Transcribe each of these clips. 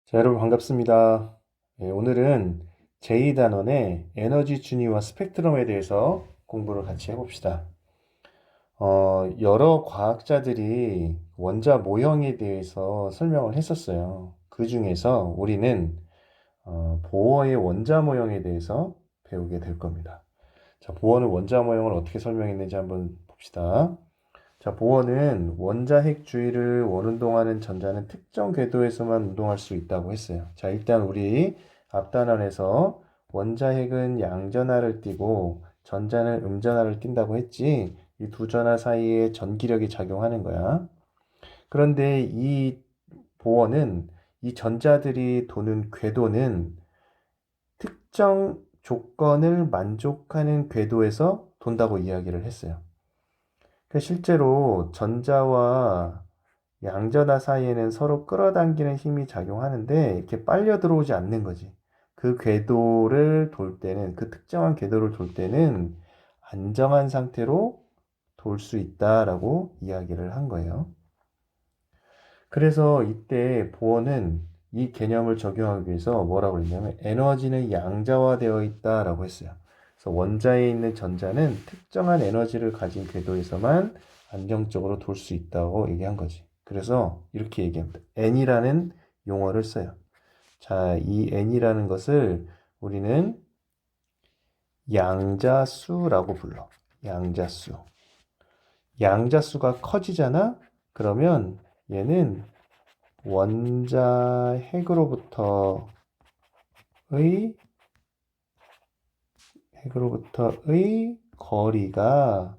자, 여러분 반갑습니다. 오늘은 제2단원의 에너지 준위와 스펙트럼에 대해서 공부를 같이 해봅시다. 여러 과학자들이 원자 모형에 대해서 설명을 했었어요. 그 중에서 우리는 보어의 원자 모형에 대해서 배우게 될 겁니다. 자, 보어는 원자 모형을 어떻게 설명했는지 한번 봅시다. 자, 보어는 원자핵 주위를 원운동하는 전자는 특정 궤도에서만 운동할 수 있다고 했어요. 자, 일단 우리 앞단원에서 원자핵은 양전하를 띠고 전자는 음전하를 띈다고 했지. 이 두 전하 사이에 전기력이 작용하는 거야. 그런데 이 보어는 이 전자들이 도는 궤도는 특정 조건을 만족하는 궤도에서 돈다고 이야기를 했어요. 실제로 전자와 양전하 사이에는 서로 끌어당기는 힘이 작용하는데 이렇게 빨려 들어오지 않는 거지. 그 궤도를 돌 때는, 그 특정한 궤도를 돌 때는 안정한 상태로 돌 수 있다라고 이야기를 한 거예요. 그래서 이때 보어는 이 개념을 적용하기 위해서 뭐라고 했냐면 에너지는 양자화되어 있다라고 했어요. 그래서 원자에 있는 전자는 특정한 에너지를 가진 궤도에서만 안정적으로 돌 수 있다고 얘기한 거지. 그래서 이렇게 얘기합니다. N이라는 용어를 써요. 자, 이 N이라는 것을 우리는 양자수라고 불러. 양자수. 양자수가 커지잖아? 그러면 얘는 원자 핵으로부터의 거리가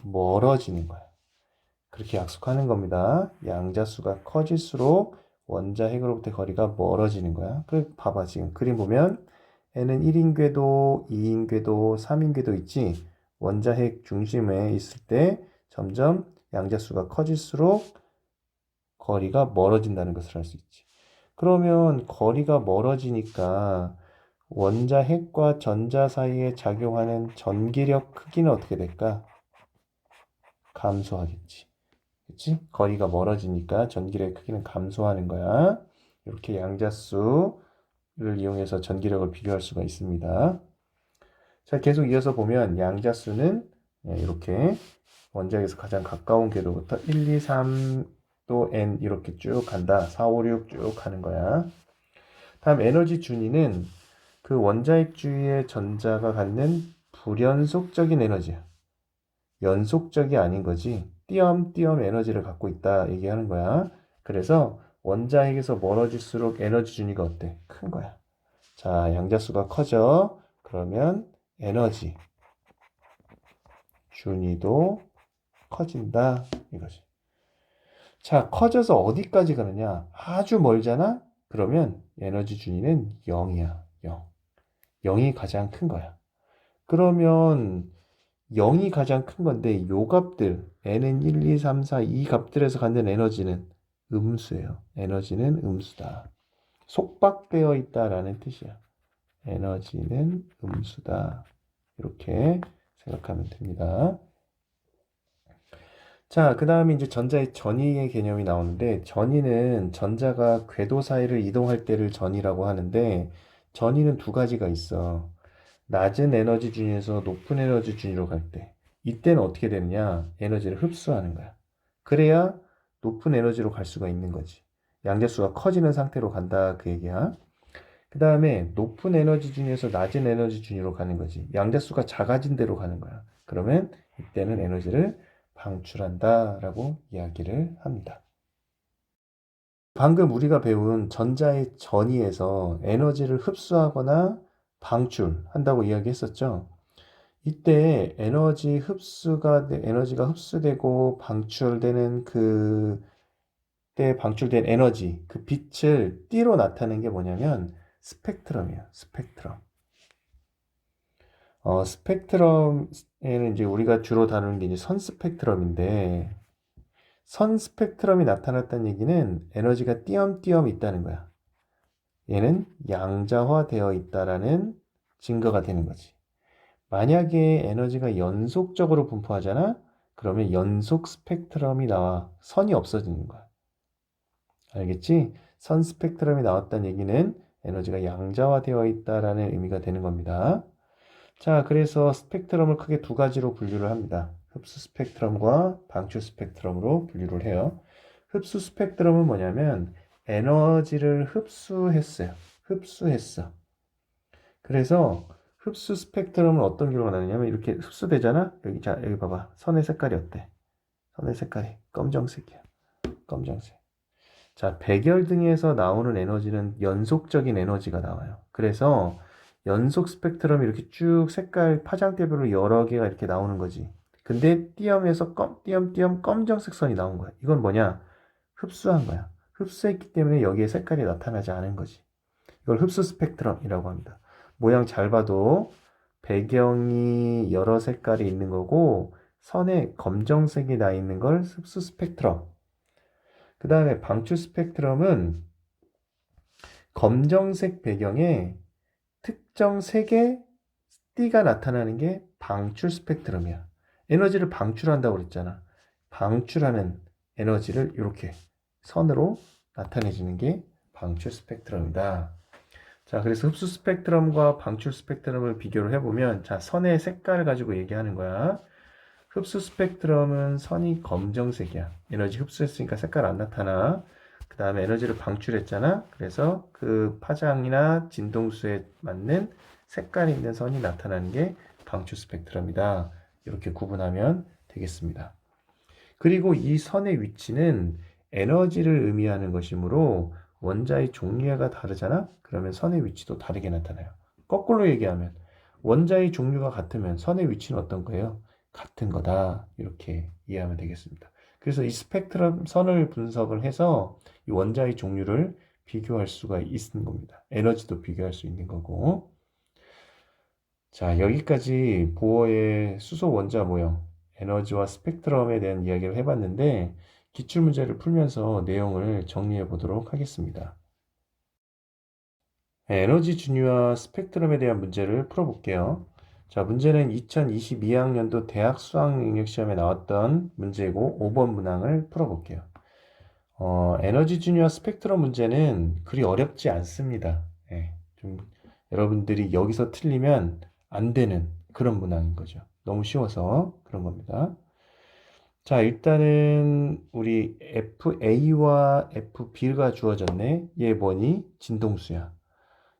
멀어지는 거야. 그렇게 약속하는 겁니다. 양자수가 커질수록 원자 핵으로부터의 거리가 멀어지는 거야. 그 봐봐, 지금 그림 보면 N은 1인 궤도, 2인 궤도, 3인 궤도 있지. 원자 핵 중심에 있을 때 점점 양자수가 커질수록 거리가 멀어진다는 것을 알 수 있지. 그러면 거리가 멀어지니까 원자 핵과 전자 사이에 작용하는 전기력 크기는 어떻게 될까? 감소하겠지. 그치? 거리가 멀어지니까 전기력의 크기는 감소하는 거야. 이렇게 양자수를 이용해서 전기력을 비교할 수가 있습니다. 자, 계속 이어서 보면 양자수는 이렇게 원자에서 가장 가까운 궤도부터 1, 2, 3, 또 n 이렇게 쭉 간다. 4, 5, 6 쭉 가는 거야. 다음 에너지 준위는 그 원자핵 주위의 전자가 갖는 불연속적인 에너지야. 연속적이 아닌 거지. 띄엄띄엄 에너지를 갖고 있다 얘기하는 거야. 그래서 원자핵에서 멀어질수록 에너지 준위가 어때? 큰 거야. 자, 양자수가 커져. 그러면 에너지 준위도 커진다 이거지. 자, 커져서 어디까지 가느냐? 아주 멀잖아? 그러면 에너지 준위는 0이야. 0. 0이 가장 큰 거야. 그러면 0이 가장 큰 건데 요 값들 n은 1, 2, 3, 4, 이 값들에서 갖는 에너지는 음수예요. 에너지는 음수다. 속박되어 있다라는 뜻이야. 에너지는 음수다. 이렇게 생각하면 됩니다. 자, 그 다음에 이제 전자의 전위의 개념이 나오는데, 전위는 전자가 궤도 사이를 이동할 때를 전위라고 하는데, 전위는 두 가지가 있어. 낮은 에너지 준위에서 높은 에너지 준위로 갈 때. 이때는 어떻게 되느냐? 에너지를 흡수하는 거야. 그래야 높은 에너지로 갈 수가 있는 거지. 양자수가 커지는 상태로 간다, 그 얘기야. 그 다음에 높은 에너지 준위에서 낮은 에너지 준위로 가는 거지. 양자수가 작아진 대로 가는 거야. 그러면 이때는 에너지를 방출한다라고 이야기를 합니다. 방금 우리가 배운 전자의 전위에서 에너지를 흡수하거나 방출한다고 이야기했었죠. 이때 에너지가 흡수되고 방출되는 그때 방출된 에너지, 그 빛을 띠로 나타낸 게 뭐냐면 스펙트럼이야, 스펙트럼. 스펙트럼에는 이제 우리가 주로 다루는 게 이제 선 스펙트럼인데, 선 스펙트럼이 나타났다는 얘기는 에너지가 띄엄띄엄 있다는 거야. 얘는 양자화되어 있다라는 증거가 되는 거지. 만약에 에너지가 연속적으로 분포하잖아? 그러면 연속 스펙트럼이 나와. 선이 없어지는 거야. 알겠지? 선 스펙트럼이 나왔다는 얘기는 에너지가 양자화되어 있다라는 의미가 되는 겁니다. 자, 그래서 스펙트럼을 크게 두 가지로 분류를 합니다. 흡수 스펙트럼과 방출 스펙트럼으로 분류를 해요. 흡수 스펙트럼은 뭐냐면 에너지를 흡수했어요. 흡수했어. 그래서 흡수 스펙트럼은 어떤 경우가 나느냐면 이렇게 흡수되잖아? 여기, 자, 여기 봐봐. 선의 색깔이 어때? 선의 색깔이 검정색이야. 검정색. 자, 백열등에서 나오는 에너지는 연속적인 에너지가 나와요. 그래서 연속 스펙트럼이 이렇게 쭉 색깔 파장대별로 여러 개가 이렇게 나오는 거지. 근데 띄엄에서 띄엄 검정색 선이 나온 거야. 이건 뭐냐? 흡수한 거야. 흡수했기 때문에 여기에 색깔이 나타나지 않은 거지. 이걸 흡수 스펙트럼이라고 합니다. 모양 잘 봐도 배경이 여러 색깔이 있는 거고 선에 검정색이 나 있는 걸 흡수 스펙트럼. 그 다음에 방출 스펙트럼은 검정색 배경에 특정 색의 띠가 나타나는 게 방출 스펙트럼이야. 에너지를 방출한다고 그랬잖아. 방출하는 에너지를 이렇게 선으로 나타내주는 게 방출 스펙트럼이다. 자, 그래서 흡수 스펙트럼과 방출 스펙트럼을 비교를 해보면, 자, 선의 색깔을 가지고 얘기하는 거야. 흡수 스펙트럼은 선이 검정색이야. 에너지 흡수했으니까 색깔 안 나타나. 그 다음에 에너지를 방출했잖아. 그래서 그 파장이나 진동수에 맞는 색깔이 있는 선이 나타나는 게 방출 스펙트럼이다. 이렇게 구분하면 되겠습니다. 그리고 이 선의 위치는 에너지를 의미하는 것이므로 원자의 종류가 다르잖아? 그러면 선의 위치도 다르게 나타나요. 거꾸로 얘기하면 원자의 종류가 같으면 선의 위치는 어떤 거예요? 같은 거다. 이렇게 이해하면 되겠습니다. 그래서 이 스펙트럼 선을 분석을 해서 이 원자의 종류를 비교할 수가 있는 겁니다. 에너지도 비교할 수 있는 거고. 자, 여기까지 보어의 수소 원자 모형, 에너지와 스펙트럼에 대한 이야기를 해봤는데 기출문제를 풀면서 내용을 정리해 보도록 하겠습니다. 에너지 준위와 스펙트럼에 대한 문제를 풀어볼게요. 자, 문제는 2022학년도 대학 수학 능력 시험에 나왔던 문제고 5번 문항을 풀어볼게요. 에너지 준위와 스펙트럼 문제는 그리 어렵지 않습니다. 좀 여러분들이 여기서 틀리면 안 되는 그런 문항인 거죠. 너무 쉬워서 그런 겁니다. 자, 일단은 우리 FA와 FB가 주어졌네. 얘 뭐니? 진동수야.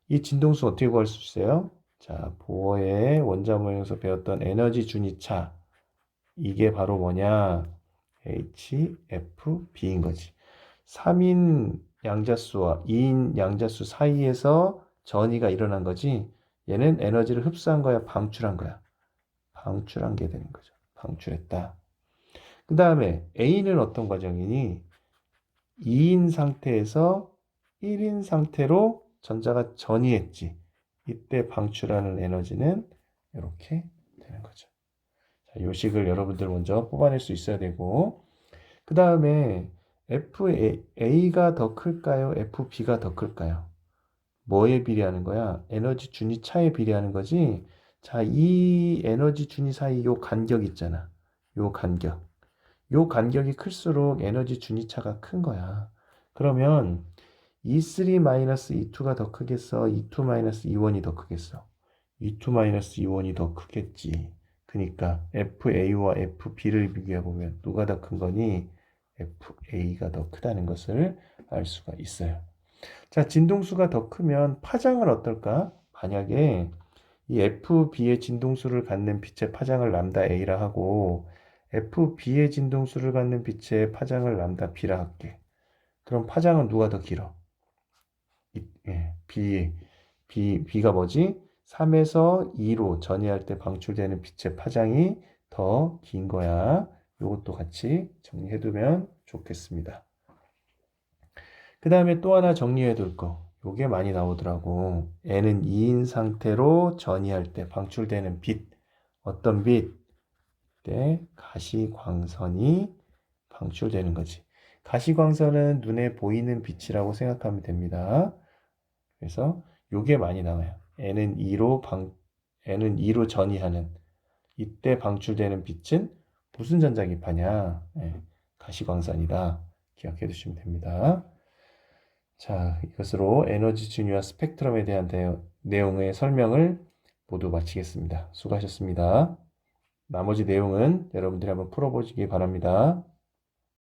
이 진동수 어떻게 구할 수 있어요? 자, 보어의 원자 모형에서 배웠던 에너지 준위차. 이게 바로 뭐냐? HFB인 거지. 3인 양자수와 2인 양자수 사이에서 전이가 일어난 거지. 얘는 에너지를 흡수한 거야, 방출한 거야? 방출한 게 되는 거죠. 방출했다. 그 다음에 A는 어떤 과정이니? 2인 상태에서 1인 상태로 전자가 전이했지. 이때 방출하는 에너지는 이렇게 되는 거죠. 자, 요 식을 여러분들 먼저 뽑아낼 수 있어야 되고, 그 다음에 FA가 더 클까요? FB가 더 클까요? 뭐에 비례하는 거야? 에너지 준위 차에 비례하는 거지. 자, 이 에너지 준위 사이 요 간격 있잖아. 요 간격. 요 간격이 클수록 에너지 준위 차가 큰 거야. 그러면 E3-E2가 더 크겠어? E2-E1이 더 크겠어? E2-E1이 더 크겠지. 그러니까 FA와 FB를 비교해 보면 누가 더 큰 거니? FA가 더 크다는 것을 알 수가 있어요. 자, 진동수가 더 크면 파장은 어떨까? 만약에 이 FB의 진동수를 갖는 빛의 파장을 람다 A라 하고 FB의 진동수를 갖는 빛의 파장을 람다 B라 할게. 그럼 파장은 누가 더 길어? B가 뭐지? 3에서 2로 전이할 때 방출되는 빛의 파장이 더 긴 거야. 이것도 같이 정리해두면 좋겠습니다. 그 다음에 또 하나 정리해둘 거. 요게 많이 나오더라고. N은 2인 상태로 전이할 때 방출되는 빛. 어떤 빛? 때 가시광선이 방출되는 거지. 가시광선은 눈에 보이는 빛이라고 생각하면 됩니다. 그래서 요게 많이 나와요. N은 2로 전이하는 이때 방출되는 빛은 무슨 전자기파냐? 가시광선이다. 기억해 두시면 됩니다. 자, 이것으로 에너지 준위와 스펙트럼에 대한 내용의 설명을 모두 마치겠습니다. 수고하셨습니다. 나머지 내용은 여러분들이 한번 풀어보시기 바랍니다.